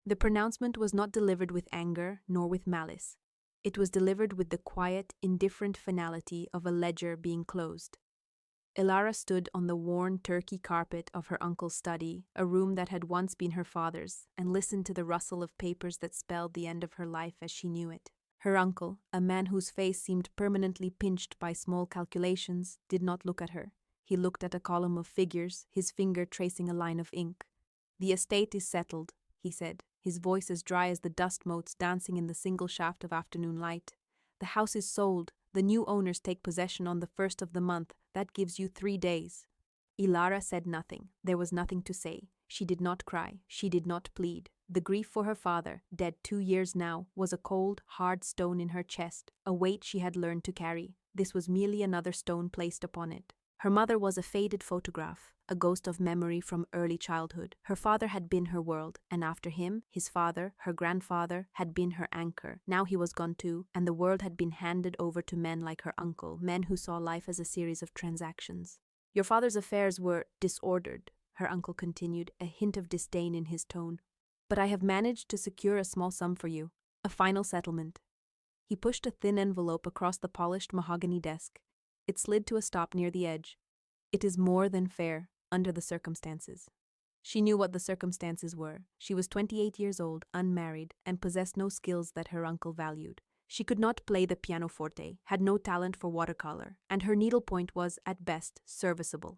The pronouncement was not delivered with anger nor with malice. It was delivered with the quiet, indifferent finality of a ledger being closed. Ilara stood on the worn turkey carpet of her uncle's study, a room that had once been her father's, and listened to the rustle of papers that spelled the end of her life as she knew it. Her uncle, a man whose face seemed permanently pinched by small calculations, did not look at her. He looked at a column of figures, his finger tracing a line of ink. "The estate is settled," he said, his voice as dry as the dust motes dancing in the single shaft of afternoon light. "The house is sold. The new owners take possession on the 1st of the month. That gives you 3 days." Ilara said nothing. There was nothing to say. She did not cry. She did not plead. The grief for her father, dead 2 years now, was a cold, hard stone in her chest, a weight she had learned to carry. This was merely another stone placed upon it. Her mother was a faded photograph, a ghost of memory from early childhood. Her father had been her world, and after him, his father, her grandfather, had been her anchor. Now he was gone too, and the world had been handed over to men like her uncle, men who saw life as a series of transactions. "Your father's affairs were disordered," her uncle continued, a hint of disdain in his tone. "But I have managed to secure a small sum for you, a final settlement." He pushed a thin envelope across the polished mahogany desk. It slid to a stop near the edge. "It is more than fair, under the circumstances." She knew what the circumstances were. She was 28 years old, unmarried, and possessed no skills that her uncle valued. She could not play the pianoforte, had no talent for watercolor, and her needlepoint was, at best, serviceable.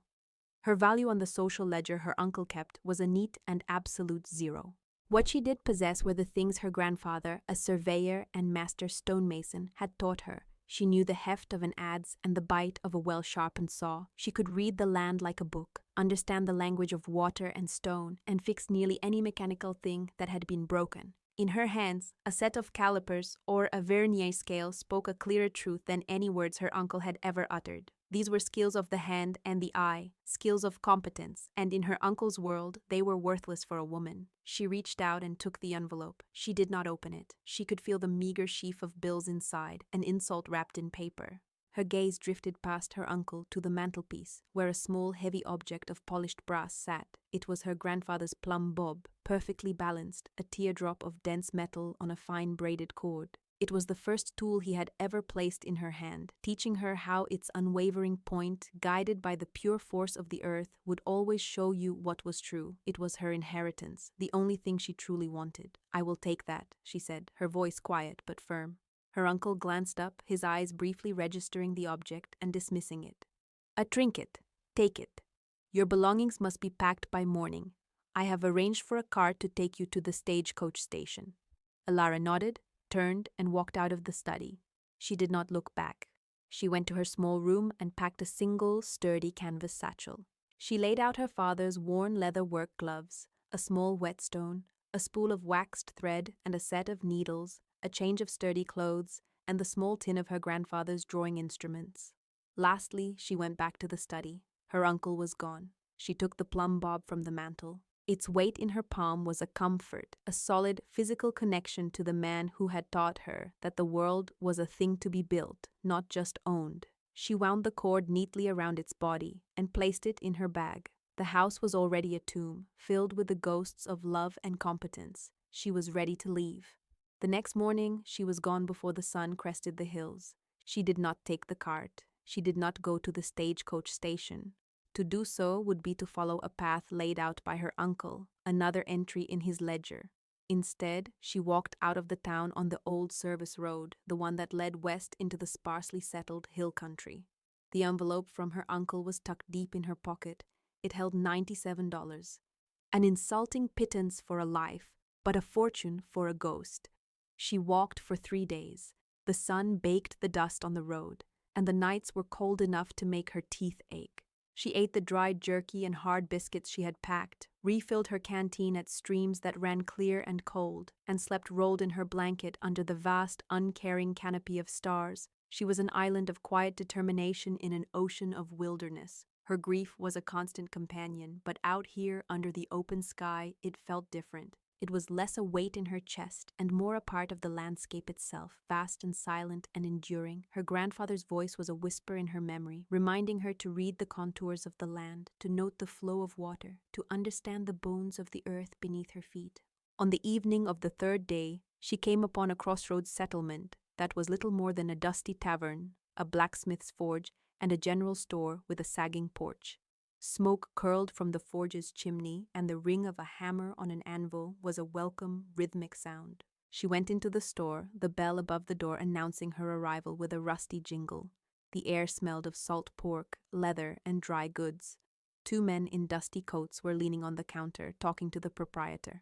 Her value on the social ledger her uncle kept was a neat and absolute 0. What she did possess were the things her grandfather, a surveyor and master stonemason, had taught her. She knew the heft of an adze and the bite of a well-sharpened saw. She could read the land like a book, understand the language of water and stone, and fix nearly any mechanical thing that had been broken. In her hands, a set of calipers or a vernier scale spoke a clearer truth than any words her uncle had ever uttered. These were skills of the hand and the eye, skills of competence, and in her uncle's world, they were worthless for a woman. She reached out and took the envelope. She did not open it. She could feel the meager sheaf of bills inside, an insult wrapped in paper. Her gaze drifted past her uncle to the mantelpiece, where a small, heavy object of polished brass sat. It was her grandfather's plumb bob, perfectly balanced, a teardrop of dense metal on a fine braided cord. It was the first tool he had ever placed in her hand, teaching her how its unwavering point, guided by the pure force of the earth, would always show you what was true. It was her inheritance, the only thing she truly wanted. "I will take that," she said, her voice quiet but firm. Her uncle glanced up, his eyes briefly registering the object and dismissing it. "A trinket. Take it. Your belongings must be packed by morning. I have arranged for a cart to take you to the stagecoach station." Ilara nodded, turned, and walked out of the study. She did not look back. She went to her small room and packed a single, sturdy canvas satchel. She laid out her father's worn leather work gloves, a small whetstone, a spool of waxed thread and a set of needles, a change of sturdy clothes, and the small tin of her grandfather's drawing instruments. Lastly, she went back to the study. Her uncle was gone. She took the plumb bob from the mantel. Its weight in her palm was a comfort, a solid physical connection to the man who had taught her that the world was a thing to be built, not just owned. She wound the cord neatly around its body and placed it in her bag. The house was already a tomb, filled with the ghosts of love and competence. She was ready to leave. The next morning, she was gone before the sun crested the hills. She did not take the cart. She did not go to the stagecoach station. To do so would be to follow a path laid out by her uncle, another entry in his ledger. Instead, she walked out of the town on the old service road, the one that led west into the sparsely settled hill country. The envelope from her uncle was tucked deep in her pocket. It held $97. An insulting pittance for a life, but a fortune for a ghost. She walked for 3 days. The sun baked the dust on the road, and the nights were cold enough to make her teeth ache. She ate the dried jerky and hard biscuits she had packed, refilled her canteen at streams that ran clear and cold, and slept rolled in her blanket under the vast, uncaring canopy of stars. She was an island of quiet determination in an ocean of wilderness. Her grief was a constant companion, but out here under the open sky, it felt different. It was less a weight in her chest and more a part of the landscape itself, vast and silent and enduring. Her grandfather's voice was a whisper in her memory, reminding her to read the contours of the land, to note the flow of water, to understand the bones of the earth beneath her feet. On the evening of the third day, she came upon a crossroads settlement that was little more than a dusty tavern, a blacksmith's forge, and a general store with a sagging porch. Smoke curled from the forge's chimney, and the ring of a hammer on an anvil was a welcome, rhythmic sound. She went into the store, the bell above the door announcing her arrival with a rusty jingle. The air smelled of salt pork, leather, and dry goods. 2 men in dusty coats were leaning on the counter, talking to the proprietor.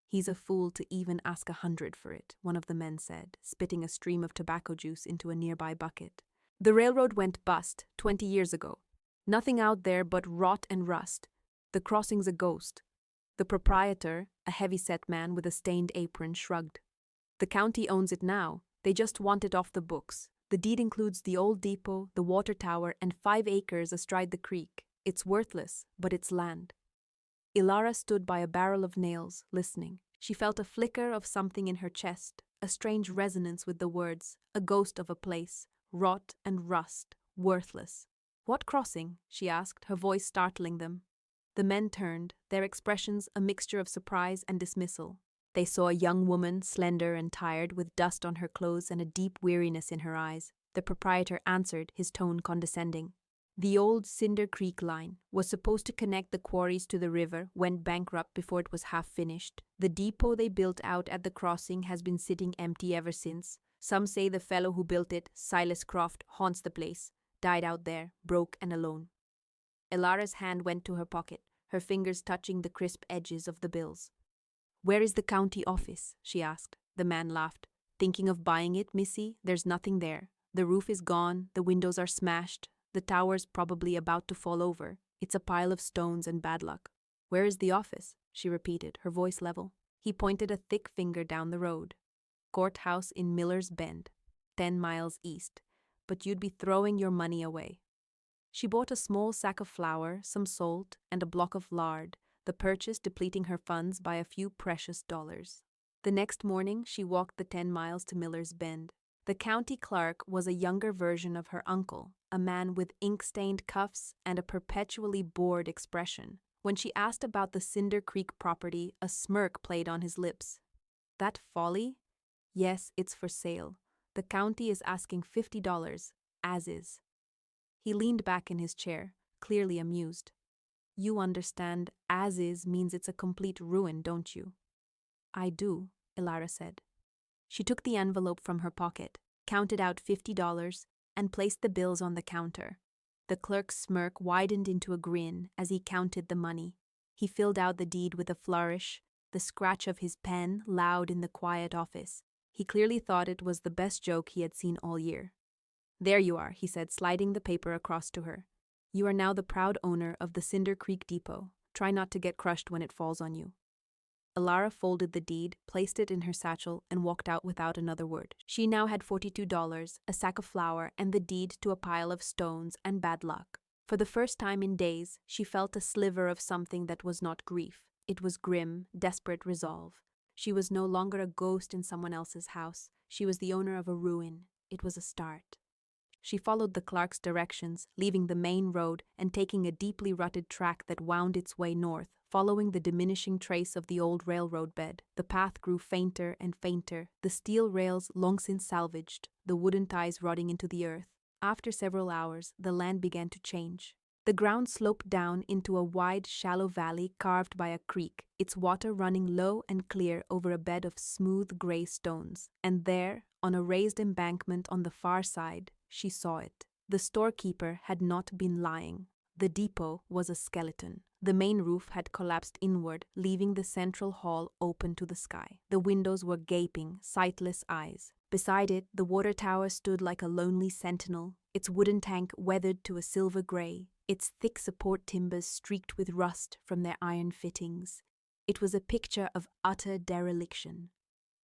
"He's a fool to even ask 100 for it," one of the men said, spitting a stream of tobacco juice into a nearby bucket. "The railroad went bust 20 years ago. Nothing out there but rot and rust. The crossing's a ghost." The proprietor, a heavy-set man with a stained apron, shrugged. "The county owns it now. They just want it off the books. The deed includes the old depot, the water tower, and 5 acres astride the creek. It's worthless, but it's land." Ilara stood by a barrel of nails, listening. She felt a flicker of something in her chest, a strange resonance with the words, a ghost of a place, rot and rust, worthless. "What crossing?" she asked, her voice startling them. The men turned, their expressions a mixture of surprise and dismissal. They saw a young woman, slender and tired, with dust on her clothes and a deep weariness in her eyes. The proprietor answered, his tone condescending. "The old Cinder Creek line was supposed to connect the quarries to the river, went bankrupt before it was half finished. The depot they built out at the crossing has been sitting empty ever since. Some say the fellow who built it, Silas Croft, haunts the place. Died out there, broke and alone." Ilara's hand went to her pocket, her fingers touching the crisp edges of the bills. "Where is the county office?" she asked. The man laughed. "Thinking of buying it, missy? There's nothing there. The roof is gone, the windows are smashed, the tower's probably about to fall over. It's a pile of stones and bad luck." "Where is the office?" she repeated, her voice level. He pointed a thick finger down the road. "Courthouse in Miller's Bend, 10 miles east. But you'd be throwing your money away." She bought a small sack of flour, some salt, and a block of lard, the purchase depleting her funds by a few precious dollars. The next morning, she walked the 10 miles to Miller's Bend. The county clerk was a younger version of her uncle, a man with ink-stained cuffs and a perpetually bored expression. When she asked about the Cinder Creek property, a smirk played on his lips. "That folly? Yes, it's for sale. The county is asking $50, as is." He leaned back in his chair, clearly amused. "You understand, as is means it's a complete ruin, don't you?" "I do," Ilara said. She took the envelope from her pocket, counted out $50, and placed the bills on the counter. The clerk's smirk widened into a grin as he counted the money. He filled out the deed with a flourish, the scratch of his pen loud in the quiet office. He clearly thought it was the best joke he had seen all year. "There you are," he said, sliding the paper across to her. "You are now the proud owner of the Cinder Creek Depot. Try not to get crushed when it falls on you." Ilara folded the deed, placed it in her satchel, and walked out without another word. She now had $42, a sack of flour, and the deed to a pile of stones and bad luck. For the first time in days, she felt a sliver of something that was not grief. It was grim, desperate resolve. She was no longer a ghost in someone else's house. She was the owner of a ruin. It was a start. She followed the clerk's directions, leaving the main road and taking a deeply rutted track that wound its way north, following the diminishing trace of the old railroad bed. The path grew fainter and fainter, the steel rails long since salvaged, the wooden ties rotting into the earth. After several hours, the land began to change. The ground sloped down into a wide, shallow valley carved by a creek, its water running low and clear over a bed of smooth gray stones. And there, on a raised embankment on the far side, she saw it. The storekeeper had not been lying. The depot was a skeleton. The main roof had collapsed inward, leaving the central hall open to the sky. The windows were gaping, sightless eyes. Beside it, the water tower stood like a lonely sentinel, its wooden tank weathered to a silver gray, its thick support timbers streaked with rust from their iron fittings. It was a picture of utter dereliction.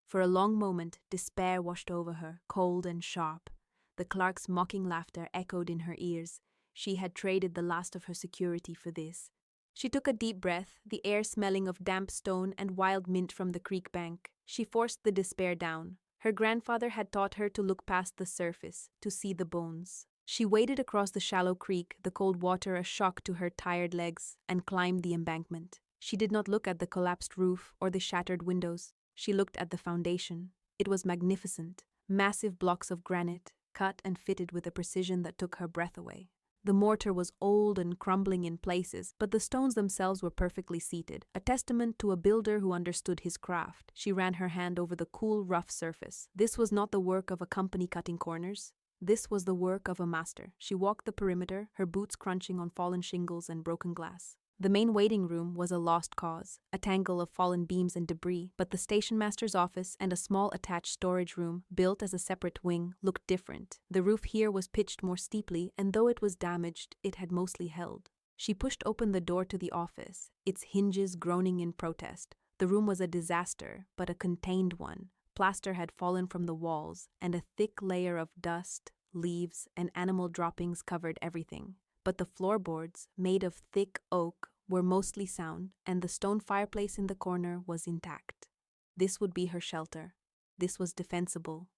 For a long moment, despair washed over her, cold and sharp. The clerk's mocking laughter echoed in her ears. She had traded the last of her security for this. She took a deep breath, the air smelling of damp stone and wild mint from the creek bank. She forced the despair down. Her grandfather had taught her to look past the surface, to see the bones. She waded across the shallow creek, the cold water a shock to her tired legs, and climbed the embankment. She did not look at the collapsed roof or the shattered windows. She looked at the foundation. It was magnificent. Massive blocks of granite, cut and fitted with a precision that took her breath away. The mortar was old and crumbling in places, but the stones themselves were perfectly seated, a testament to a builder who understood his craft. She ran her hand over the cool, rough surface. This was not the work of a company cutting corners. This was the work of a master. She walked the perimeter, her boots crunching on fallen shingles and broken glass. The main waiting room was a lost cause, a tangle of fallen beams and debris, but the station master's office and a small attached storage room, built as a separate wing, looked different. The roof here was pitched more steeply, and though it was damaged, it had mostly held. She pushed open the door to the office, its hinges groaning in protest. The room was a disaster, but a contained one. Plaster had fallen from the walls, and a thick layer of dust, leaves, and animal droppings covered everything. But the floorboards, made of thick oak, were mostly sound, and the stone fireplace in the corner was intact. This would be her shelter. This was defensible.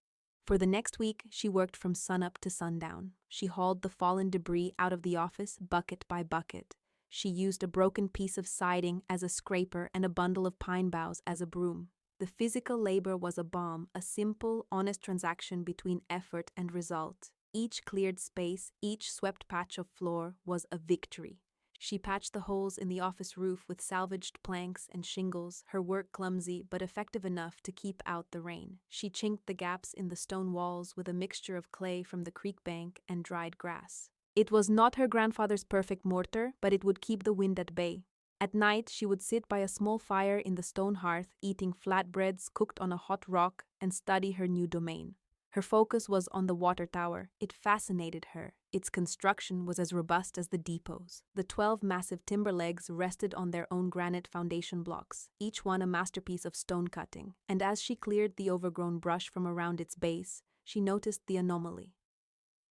For the next week, she worked from sunup to sundown. She hauled the fallen debris out of the office bucket by bucket. She used a broken piece of siding as a scraper and a bundle of pine boughs as a broom. The physical labor was a balm, a simple, honest transaction between effort and result. Each cleared space, each swept patch of floor was a victory. She patched the holes in the office roof with salvaged planks and shingles, her work clumsy but effective enough to keep out the rain. She chinked the gaps in the stone walls with a mixture of clay from the creek bank and dried grass. It was not her grandfather's perfect mortar, but it would keep the wind at bay. At night, she would sit by a small fire in the stone hearth, eating flatbreads cooked on a hot rock, and study her new domain. Her focus was on the water tower. It fascinated her. Its construction was as robust as the depot's. The 12 massive timber legs rested on their own granite foundation blocks, each one a masterpiece of stone cutting, and as she cleared the overgrown brush from around its base, she noticed the anomaly.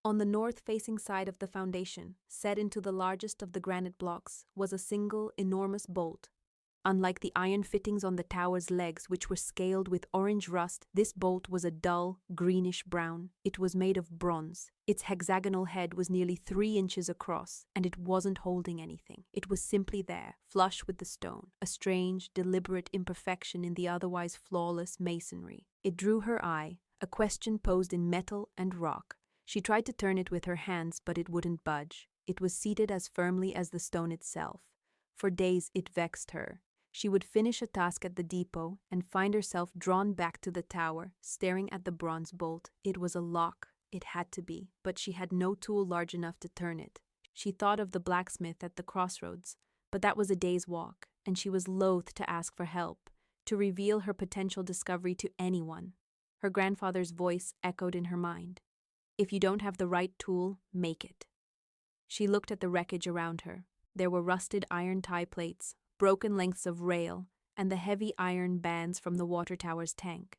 On the north-facing side of the foundation, set into the largest of the granite blocks, was a single, enormous bolt. Unlike the iron fittings on the tower's legs, which were scaled with orange rust, this bolt was a dull, greenish brown. It was made of bronze. Its hexagonal head was nearly 3 inches across, and it wasn't holding anything. It was simply there, flush with the stone, a strange, deliberate imperfection in the otherwise flawless masonry. It drew her eye, a question posed in metal and rock. She tried to turn it with her hands, but it wouldn't budge. It was seated as firmly as the stone itself. For days it vexed her. She would finish a task at the depot and find herself drawn back to the tower, staring at the bronze bolt. It was a lock. It had to be, but she had no tool large enough to turn it. She thought of the blacksmith at the crossroads, but that was a day's walk, and she was loath to ask for help, to reveal her potential discovery to anyone. Her grandfather's voice echoed in her mind. If you don't have the right tool, make it. She looked at the wreckage around her. There were rusted iron tie plates, broken lengths of rail, and the heavy iron bands from the water tower's tank.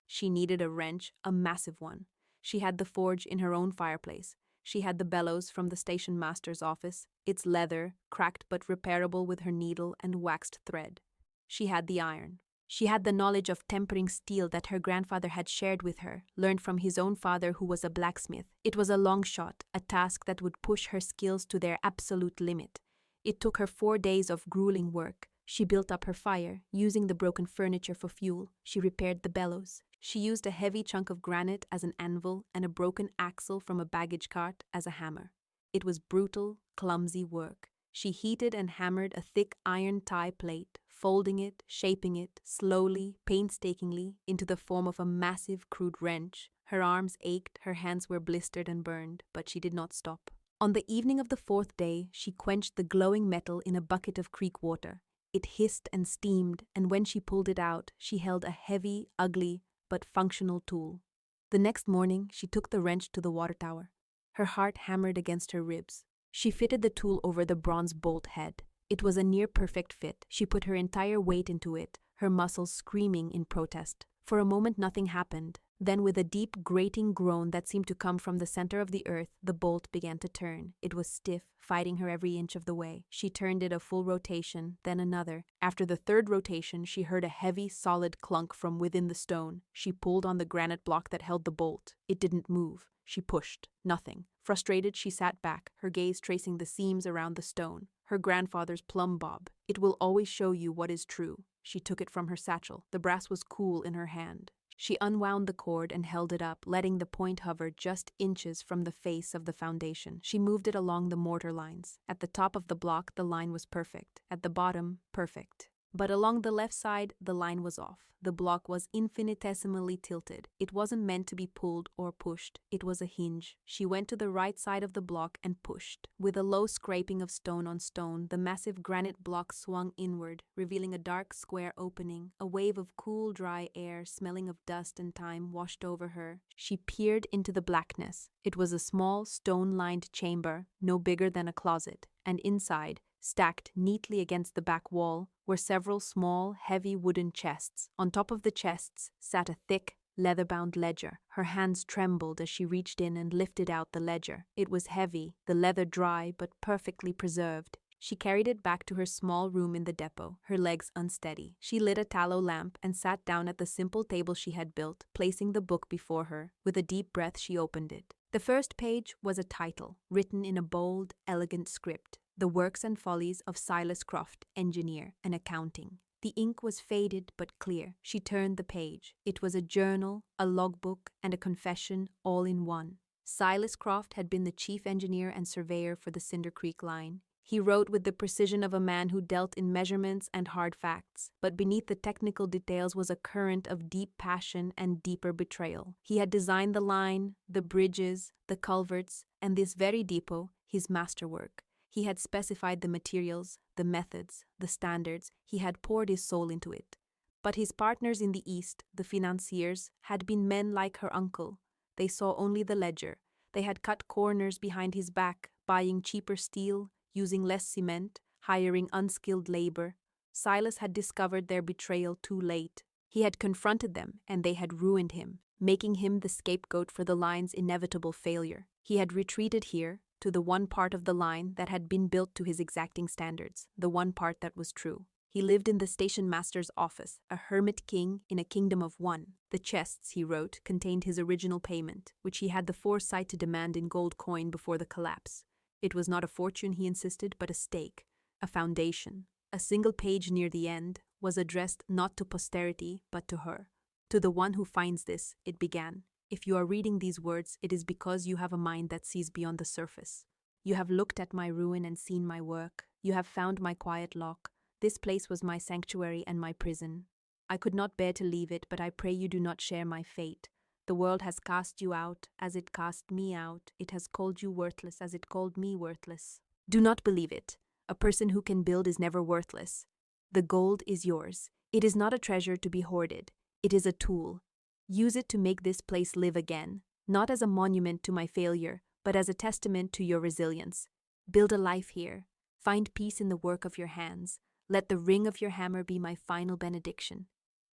She needed a wrench, a massive one. She had the forge in her own fireplace. She had the bellows from the station master's office, its leather, cracked but repairable with her needle and waxed thread. She had the iron. She had the knowledge of tempering steel that her grandfather had shared with her, learned from his own father who was a blacksmith. It was a long shot, a task that would push her skills to their absolute limit. It took her 4 days of grueling work. She built up her fire, using the broken furniture for fuel. She repaired the bellows. She used a heavy chunk of granite as an anvil and a broken axle from a baggage cart as a hammer. It was brutal, clumsy work. She heated and hammered a thick iron tie plate, folding it, shaping it, slowly, painstakingly, into the form of a massive, crude wrench. Her arms ached, her hands were blistered and burned, but she did not stop. On the evening of the 4th day, she quenched the glowing metal in a bucket of creek water. It hissed and steamed, and when she pulled it out, she held a heavy, ugly, but functional tool. The next morning, she took the wrench to the water tower. Her heart hammered against her ribs. She fitted the tool over the bronze bolt head. It was a near-perfect fit. She put her entire weight into it, her muscles screaming in protest. For a moment nothing happened. Then with a deep, grating groan that seemed to come from the center of the earth, the bolt began to turn. It was stiff, fighting her every inch of the way. She turned it a full rotation, then another. After the 3rd rotation, she heard a heavy, solid clunk from within the stone. She pulled on the granite block that held the bolt. It didn't move. She pushed. Nothing. Frustrated, she sat back, her gaze tracing the seams around the stone. her grandfather's plumb bob. It will always show you what is true. She took it from her satchel. The brass was cool in her hand. She unwound the cord and held it up, letting the point hover just inches from the face of the foundation. She moved it along the mortar lines. At the top of the block, the line was perfect. At the bottom, perfect. But along the left side, the line was off. The block was infinitesimally tilted. It wasn't meant to be pulled or pushed. It was a hinge. She went to the right side of the block and pushed. With a low scraping of stone on stone, the massive granite block swung inward, revealing a dark square opening. A wave of cool, dry air, smelling of dust and time, washed over her. She peered into the blackness. It was a small, stone-lined chamber, no bigger than a closet, and inside, stacked neatly against the back wall, were several small, heavy wooden chests. On top of the chests sat a thick, leather-bound ledger. Her hands trembled as she reached in and lifted out the ledger. It was heavy, the leather dry but perfectly preserved. She carried it back to her small room in the depot, her legs unsteady. She lit a tallow lamp and sat down at the simple table she had built, placing the book before her. With a deep breath, she opened it. The first page was a title, written in a bold, elegant script. The Works and Follies of Silas Croft, Engineer and Accounting. The ink was faded but clear. She turned the page. It was a journal, a logbook, and a confession all in one. Silas Croft had been the chief engineer and surveyor for the Cinder Creek line. He wrote with the precision of a man who dealt in measurements and hard facts, but beneath the technical details was a current of deep passion and deeper betrayal. He had designed the line, the bridges, the culverts, and this very depot, his masterwork. He had specified the materials, the methods, the standards. He had poured his soul into it. But his partners in the East, the financiers, had been men like her uncle. They saw only the ledger. They had cut corners behind his back, buying cheaper steel, using less cement, hiring unskilled labor. Silas had discovered their betrayal too late. He had confronted them, and they had ruined him, making him the scapegoat for the line's inevitable failure. He had retreated here, to the one part of the line that had been built to his exacting standards, the one part that was true. He lived in the station master's office, a hermit king in a kingdom of one. The chests, he wrote, contained his original payment, which he had the foresight to demand in gold coin before the collapse. It was not a fortune, he insisted, but a stake, a foundation. A single page near the end was addressed not to posterity, but to her. To the one who finds this, it began. If you are reading these words, it is because you have a mind that sees beyond the surface. You have looked at my ruin and seen my work. You have found my quiet lock. This place was my sanctuary and my prison. I could not bear to leave it, but I pray you do not share my fate. The world has cast you out as it cast me out. It has called you worthless as it called me worthless. Do not believe it. A person who can build is never worthless. The gold is yours. It is not a treasure to be hoarded. It is a tool. Use it to make this place live again, not as a monument to my failure, but as a testament to your resilience. Build a life here. Find peace in the work of your hands. Let the ring of your hammer be my final benediction.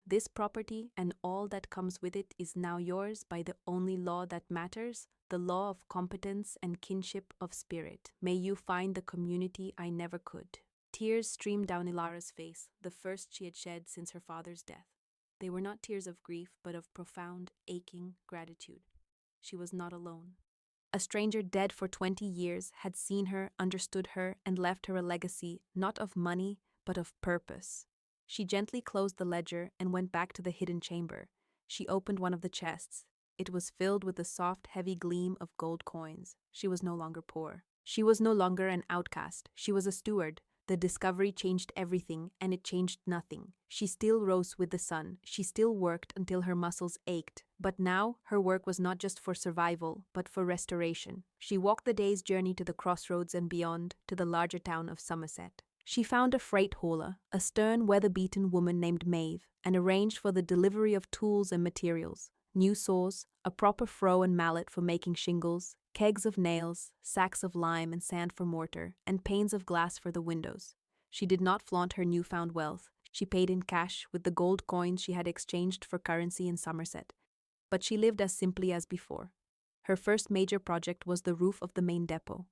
This property and all that comes with it is now yours by the only law that matters, the law of competence and kinship of spirit. May you find the community I never could. Tears streamed down Ilara's face, the first she had shed since her father's death. They were not tears of grief, but of profound, aching gratitude. She was not alone. A stranger dead for 20 years had seen her, understood her, and left her a legacy not of money, but of purpose. She gently closed the ledger and went back to the hidden chamber. She opened one of the chests. It was filled with the soft, heavy gleam of gold coins. She was no longer poor. She was no longer an outcast. She was a steward. The discovery changed everything, and it changed nothing. She still rose with the sun. She still worked until her muscles ached. But now, her work was not just for survival, but for restoration. She walked the day's journey to the crossroads and beyond, to the larger town of Somerset. She found a freight hauler, a stern, weather-beaten woman named Maeve, and arranged for the delivery of tools and materials. New saws, a proper froe and mallet for making shingles, kegs of nails, sacks of lime and sand for mortar, and panes of glass for the windows. She did not flaunt her newfound wealth. She paid in cash with the gold coins she had exchanged for currency in Somerset. But she lived as simply as before. Her first major project was the roof of the main depot.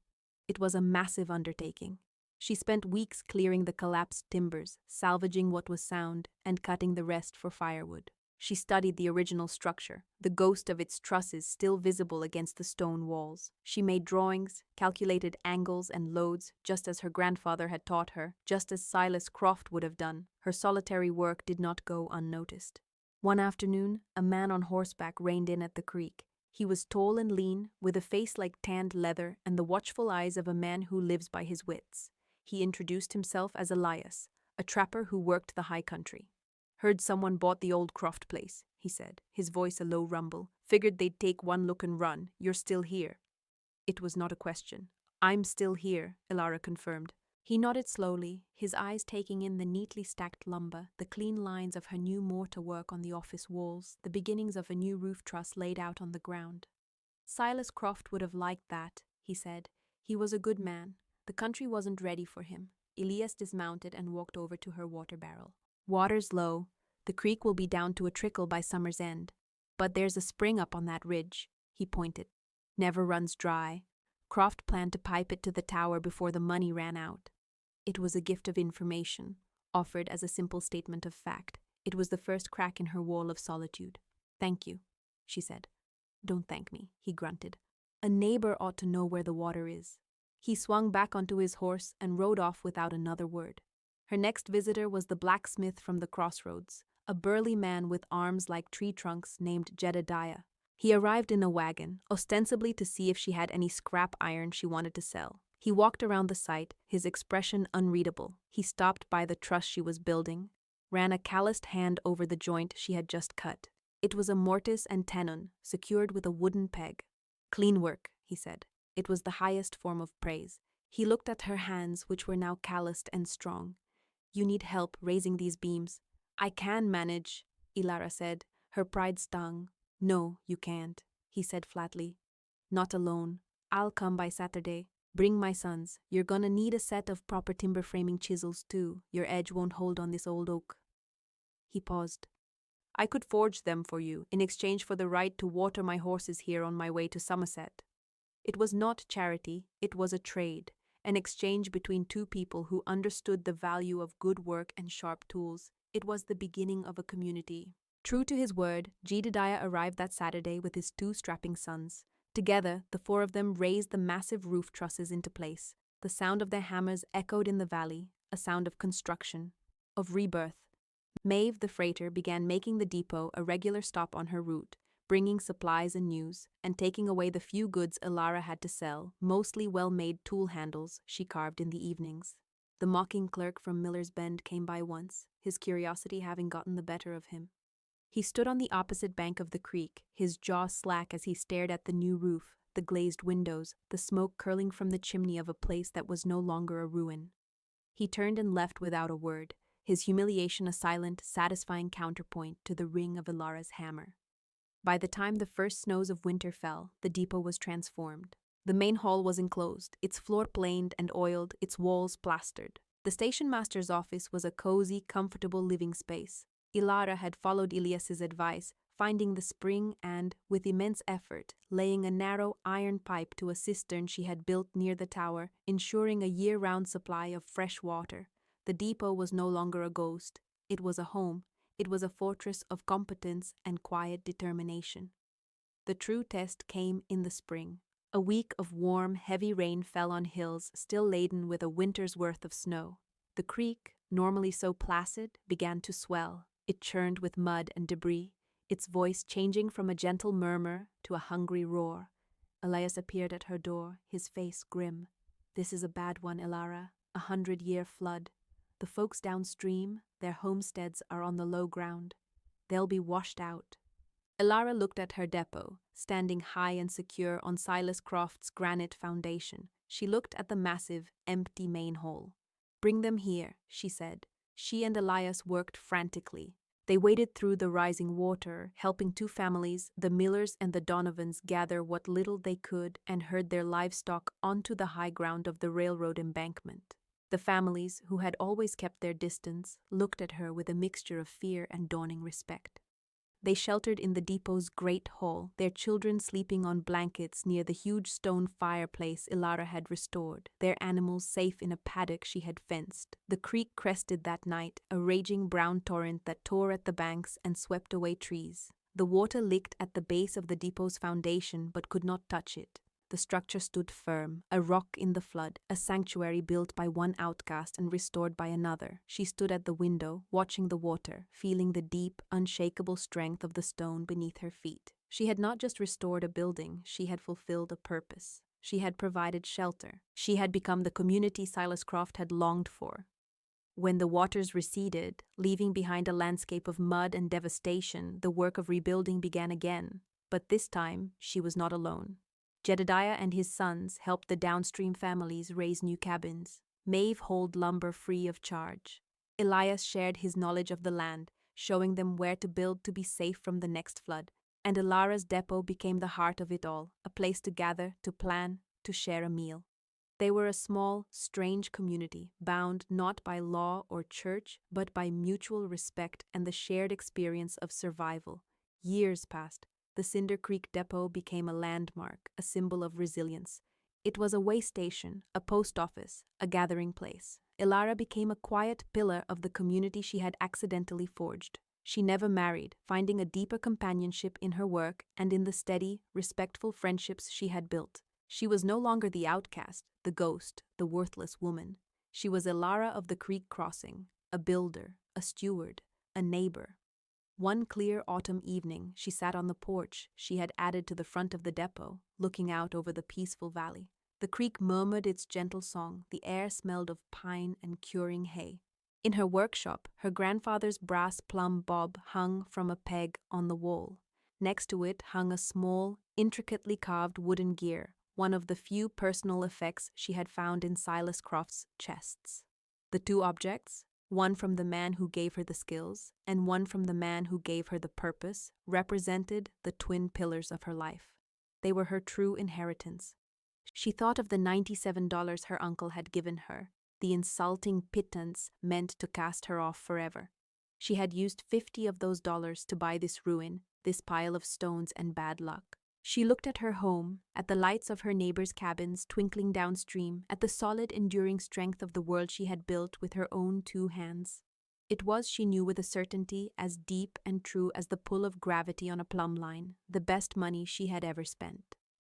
It was a massive undertaking. She spent weeks clearing the collapsed timbers, salvaging what was sound, and cutting the rest for firewood. She studied the original structure, the ghost of its trusses still visible against the stone walls. She made drawings, calculated angles and loads, just as her grandfather had taught her, just as Silas Croft would have done. Her solitary work did not go unnoticed. One afternoon, a man on horseback reined in at the creek. He was tall and lean, with a face like tanned leather and the watchful eyes of a man who lives by his wits. He introduced himself as Elias, a trapper who worked the high country. "Heard someone bought the old Croft place," he said, his voice a low rumble. "Figured they'd take one look and run. You're still here." It was not a question. "I'm still here," Ilara confirmed. He nodded slowly, his eyes taking in the neatly stacked lumber, the clean lines of her new mortar work on the office walls, the beginnings of a new roof truss laid out on the ground. "Silas Croft would have liked that," he said. "He was a good man. The country wasn't ready for him." Elias dismounted and walked over to her water barrel. "Water's low. The creek will be down to a trickle by summer's end. But there's a spring up on that ridge," he pointed. "Never runs dry. Croft planned to pipe it to the tower before the money ran out." It was a gift of information, offered as a simple statement of fact. It was the first crack in her wall of solitude. "Thank you," she said. "Don't thank me," he grunted. "A neighbor ought to know where the water is." He swung back onto his horse and rode off without another word. Her next visitor was the blacksmith from the crossroads, a burly man with arms like tree trunks named Jedediah. He arrived in a wagon, ostensibly to see if she had any scrap iron she wanted to sell. He walked around the site, his expression unreadable. He stopped by the truss she was building, ran a calloused hand over the joint she had just cut. It was a mortise and tenon, secured with a wooden peg. "Clean work," he said. It was the highest form of praise. He looked at her hands, which were now calloused and strong. "You need help raising these beams." "I can manage," Ilara said. Her pride stung. "No, you can't," he said flatly. "Not alone. I'll come by Saturday. Bring my sons. You're gonna need a set of proper timber framing chisels too. Your edge won't hold on this old oak." He paused. "I could forge them for you in exchange for the right to water my horses here on my way to Somerset." It was not charity, it was a trade, an exchange between two people who understood the value of good work and sharp tools. It was the beginning of a community. True to his word, Jedediah arrived that Saturday with his two strapping sons. Together, the four of them raised the massive roof trusses into place. The sound of their hammers echoed in the valley, a sound of construction, of rebirth. Maeve, the freighter, began making the depot a regular stop on her route, bringing supplies and news, and taking away the few goods Ilara had to sell, mostly well-made tool handles she carved in the evenings. The mocking clerk from Miller's Bend came by once, his curiosity having gotten the better of him. He stood on the opposite bank of the creek, his jaw slack as he stared at the new roof, the glazed windows, the smoke curling from the chimney of a place that was no longer a ruin. He turned and left without a word, his humiliation a silent, satisfying counterpoint to the ring of Ilara's hammer. By the time the first snows of winter fell, the depot was transformed. The main hall was enclosed, its floor planed and oiled, its walls plastered. The station master's office was a cozy, comfortable living space. Ilara had followed Elias's advice, finding the spring and, with immense effort, laying a narrow iron pipe to a cistern she had built near the tower, ensuring a year-round supply of fresh water. The depot was no longer a ghost. It was a home. It was a fortress of competence and quiet determination. The true test came in the spring. A week of warm, heavy rain fell on hills still laden with a winter's worth of snow. The creek, normally so placid, began to swell. It churned with mud and debris, its voice changing from a gentle murmur to a hungry roar. Elias appeared at her door, his face grim. "This is a bad one, Ilara. 100-year flood. The folks downstream, their homesteads are on the low ground. They'll be washed out." Ilara looked at her depot, standing high and secure on Silas Croft's granite foundation. She looked at the massive, empty main hall. "Bring them here," she said. She and Elias worked frantically. They waded through the rising water, helping two families, the Millers and the Donovans, gather what little they could and herd their livestock onto the high ground of the railroad embankment. The families, who had always kept their distance, looked at her with a mixture of fear and dawning respect. They sheltered in the depot's great hall, their children sleeping on blankets near the huge stone fireplace Ilara had restored, their animals safe in a paddock she had fenced. The creek crested that night, a raging brown torrent that tore at the banks and swept away trees. The water licked at the base of the depot's foundation but could not touch it. The structure stood firm, a rock in the flood, a sanctuary built by one outcast and restored by another. She stood at the window, watching the water, feeling the deep, unshakable strength of the stone beneath her feet. She had not just restored a building, she had fulfilled a purpose. She had provided shelter. She had become the community Silas Croft had longed for. When the waters receded, leaving behind a landscape of mud and devastation, the work of rebuilding began again. But this time, she was not alone. Jedediah and his sons helped the downstream families raise new cabins. Maeve hauled lumber free of charge. Elias shared his knowledge of the land, showing them where to build to be safe from the next flood. And Ilara's depot became the heart of it all, a place to gather, to plan, to share a meal. They were a small, strange community, bound not by law or church, but by mutual respect and the shared experience of survival. Years passed. The Cinder Creek Depot became a landmark, a symbol of resilience. It was a way station, a post office, a gathering place. Ilara became a quiet pillar of the community she had accidentally forged. She never married, finding a deeper companionship in her work and in the steady, respectful friendships she had built. She was no longer the outcast, the ghost, the worthless woman. She was Ilara of the creek crossing, a builder, a steward, a neighbor. One clear autumn evening, she sat on the porch she had added to the front of the depot, looking out over the peaceful valley. The creek murmured its gentle song, the air smelled of pine and curing hay. In her workshop, her grandfather's brass plumb bob hung from a peg on the wall. Next to it hung a small, intricately carved wooden gear, one of the few personal effects she had found in Silas Croft's chests. The two objects, one from the man who gave her the skills, and one from the man who gave her the purpose, represented the twin pillars of her life. They were her true inheritance. She thought of the $97 her uncle had given her, the insulting pittance meant to cast her off forever. She had used 50 of those dollars to buy this ruin, this pile of stones and bad luck. She looked at her home, at the lights of her neighbors' cabins twinkling downstream, at the solid, enduring strength of the world she had built with her own two hands. It was, she knew with a certainty, as deep and true as the pull of gravity on a plumb line, the best money she had ever spent.